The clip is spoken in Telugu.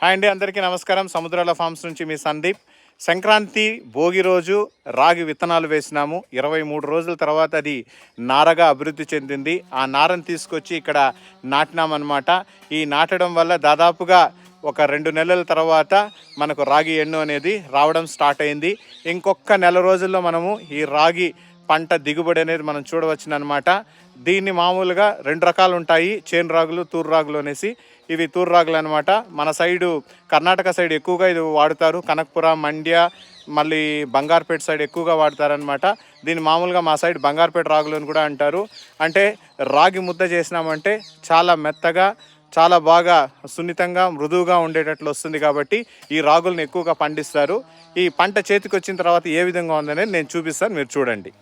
హాయ్ అండి, అందరికీ నమస్కారం. సముద్రాల ఫార్మ్స్ నుంచి మీ సందీప్. సంక్రాంతి భోగి రోజు రాగి విత్తనాలు వేసినాము. 23 రోజుల తర్వాత అది నారగా అభివృద్ధి చెందింది. ఆ నారను తీసుకొచ్చి ఇక్కడ నాటినామన్నమాట. ఈ నాటడం వల్ల దాదాపుగా ఒక 2 నెలల తర్వాత మనకు రాగి ఎన్ను అనేది రావడం స్టార్ట్ అయింది. ఇంకొక నెల రోజుల్లో మనము ఈ రాగి పంట దిగుబడి అనేది మనం చూడవచ్చునమాట. దీన్ని మామూలుగా 2 రకాలు ఉంటాయి, చేను రాగులు, తూరు రాగులు అనేసి. ఇవి తూరు రాగులు అనమాట. మన సైడు కర్ణాటక సైడ్ ఎక్కువగా ఇది వాడుతారు. కనకపుర, మండ్య, మళ్ళీ బంగారుపేట సైడ్ ఎక్కువగా వాడతారనమాట. దీన్ని మామూలుగా మా సైడ్ బంగారుపేట రాగులు అని కూడా అంటారు. అంటే రాగి ముద్ద చేసినామంటే చాలా మెత్తగా, చాలా బాగా సున్నితంగా, మృదువుగా ఉండేటట్లు వస్తుంది. కాబట్టి ఈ రాగులను ఎక్కువగా పండిస్తారు. ఈ పంట చేతికి వచ్చిన తర్వాత ఏ విధంగా ఉందనేది నేను చూపిస్తాను, మీరు చూడండి.